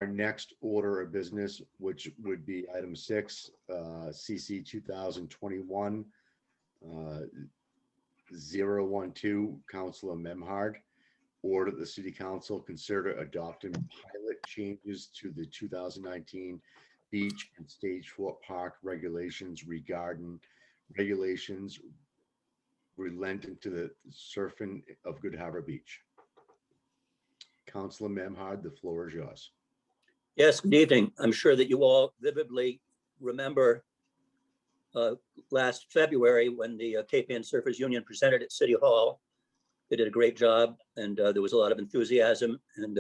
Our next order of business, which would be item 6, CC 2021 012, Councilor Memhard. Order the City Council consider adopting pilot changes to the 2019 beach and stage 4 park regulations regarding regulations relating to the surfing of Good Harbor Beach. Councilor Memhard, the floor is yours. Yes, good evening. I'm sure that you all vividly remember last February when the Cape Ann Surfers Union presented at City Hall. They did a great job, and there was a lot of enthusiasm and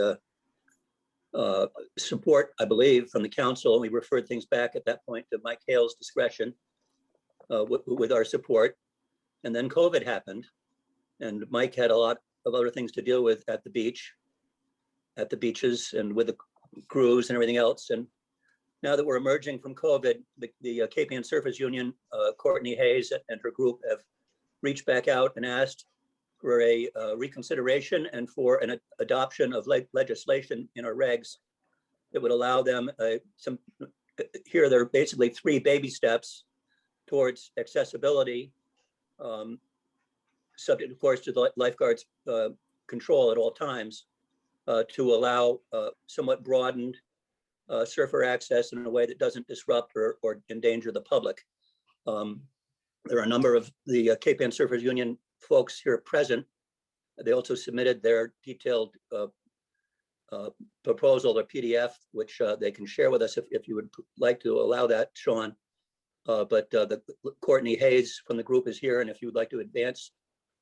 support, I believe, from the council. We referred things back at that point to Mike Hale's discretion with our support. And then COVID happened, and Mike had a lot of other things to deal with at the beach, at the beaches, and with the crews and everything else. And now that we're emerging from COVID, the Cape Ann Surfers Union, Courtney Hayes and her group have reached back out and asked for a reconsideration and for an adoption of legislation in our regs that would allow them here there are basically 3 baby steps towards accessibility, subject of course to the lifeguards control at all times, to allow somewhat broadened surfer access in a way that doesn't disrupt or endanger the public. There are a number of the Cape Ann Surfers Union folks here present. They also submitted their detailed proposal or PDF, which they can share with us if you would like to allow that, Sean. But the Courtney Hayes from the group is here, and if you would like to advance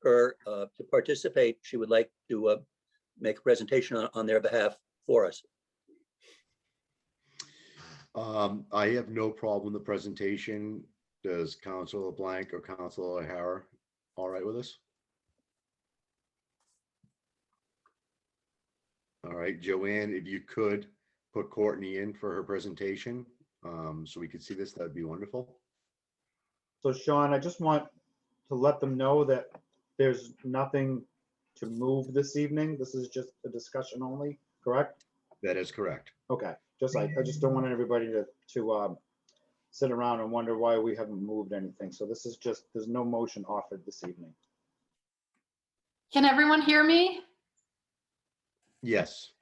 her to participate, she would like to make a presentation on their behalf for us. I have no problem with the presentation. Does Councilor Blank or Councilor O'Hara all right with us? All right, Joanne, if you could put Courtney in for her presentation so we could see this, that'd be wonderful. So Sean, I just want to let them know that there's nothing to move this evening. This is just a discussion only, correct? That is correct. Okay, I just don't want everybody to sit around and wonder why we haven't moved anything. So this is just, there's no motion offered this evening. Can everyone hear me? Yes.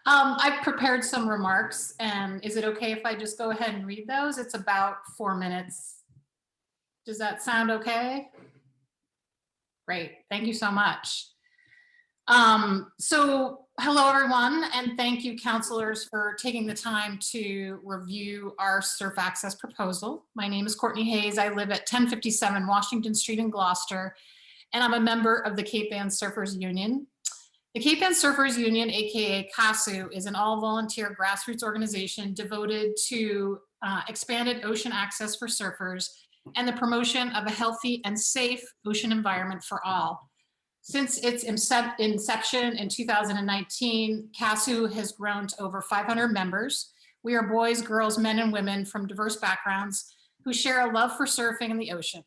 I've prepared some remarks, and is it okay if I just go ahead and read those? It's about 4 minutes. Does that sound okay? Great, thank you so much. So hello everyone, and thank you councilors for taking the time to review our surf access proposal. My name is Courtney Hayes. I live at 1057 Washington Street in Gloucester, and I'm a member of the Cape Ann Surfers Union. The Cape Ann Surfers Union, aka CASU, is an all-volunteer grassroots organization devoted to expanded ocean access for surfers and the promotion of a healthy and safe ocean environment for all. Since its inception in 2019, CASU has grown to over 500 members. We are boys, girls, men, and women from diverse backgrounds who share a love for surfing and the ocean.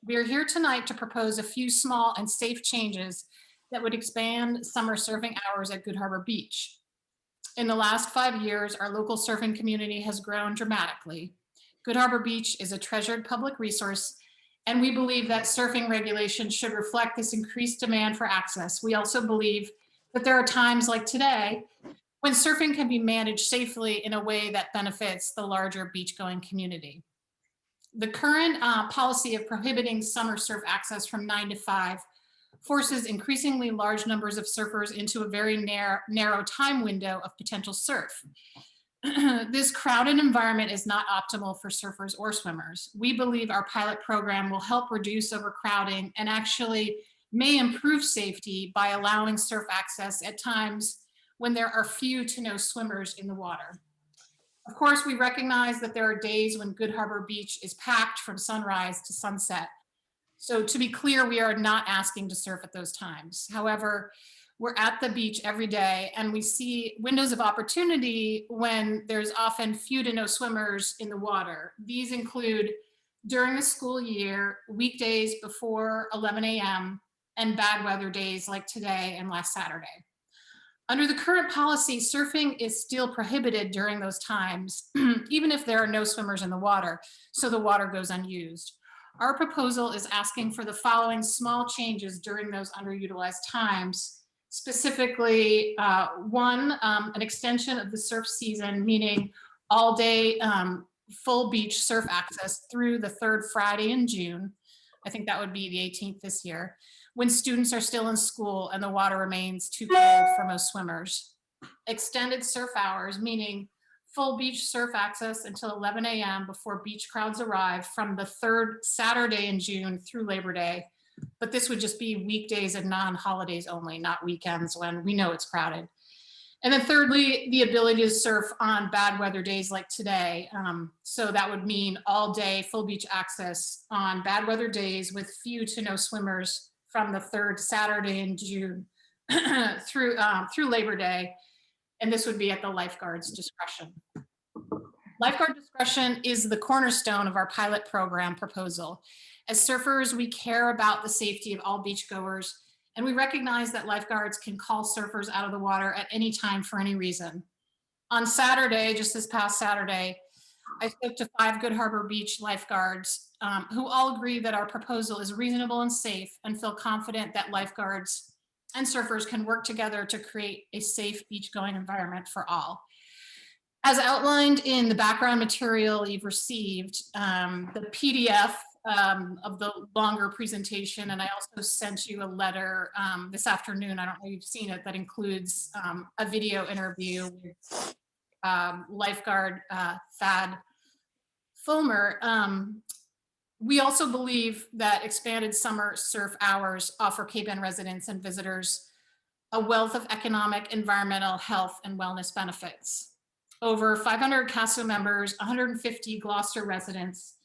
We are here tonight to propose a few small and safe changes that would expand summer surfing hours at Good Harbor Beach. In the last 5 years, our local surfing community has grown dramatically. Good Harbor Beach is a treasured public resource, and we believe that surfing regulations should reflect this increased demand for access. We also believe that there are times like today when surfing can be managed safely in a way that benefits the larger beach-going community. The current policy of prohibiting summer surf access from 9 to 5 forces increasingly large numbers of surfers into a very narrow time window of potential surf. This crowded environment is not optimal for surfers or swimmers. We believe our pilot program will help reduce overcrowding and actually may improve safety by allowing surf access at times when there are few to no swimmers in the water. Of course, we recognize that there are days when Good Harbor Beach is packed from sunrise to sunset. So to be clear, we are not asking to surf at those times. However, we're at the beach every day and we see windows of opportunity when there's often few to no swimmers in the water. These include during the school year, weekdays before 11 a.m. and bad weather days like today and last Saturday. Under the current policy, surfing is still prohibited during those times, even if there are no swimmers in the water, so the water goes unused. Our proposal is asking for the following small changes during those underutilized times. Specifically, one, an extension of the surf season, meaning all day full beach surf access through the third Friday in June. I think that would be the 18th this year, when students are still in school and the water remains too cold for most swimmers. Extended surf hours, meaning full beach surf access until 11 a.m. before beach crowds arrive from the third Saturday in June through Labor Day. But this would just be weekdays and non-holidays only, not weekends when we know it's crowded. And then thirdly, the ability to surf on bad weather days like today. So that would mean all day full beach access on bad weather days with few to no swimmers from the third Saturday in June through Labor Day. And this would be at the lifeguard's discretion. Lifeguard discretion is the cornerstone of our pilot program proposal. As surfers, we care about the safety of all beachgoers, and we recognize that lifeguards can call surfers out of the water at any time for any reason. On Saturday, just this past Saturday, I spoke to 5 Good Harbor Beach lifeguards who all agree that our proposal is reasonable and safe, and feel confident that lifeguards and surfers can work together to create a safe beach-going environment for all. As outlined in the background material you've received, the PDF of the longer presentation, and I also sent you a letter this afternoon, I don't know if you've seen it, that includes a video interview with lifeguard Thad Fulmer. We also believe that expanded summer surf hours offer Cape Ann residents and visitors a wealth of economic, environmental, health, and wellness benefits. Over 500 CASU members, 150 Gloucester residents,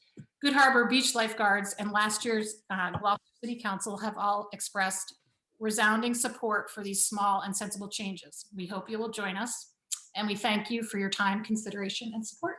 Good Harbor Beach lifeguards, and last year's Gloucester City Council have all expressed resounding support for these small and sensible changes. We hope you will join us, and we thank you for your time, consideration, and support.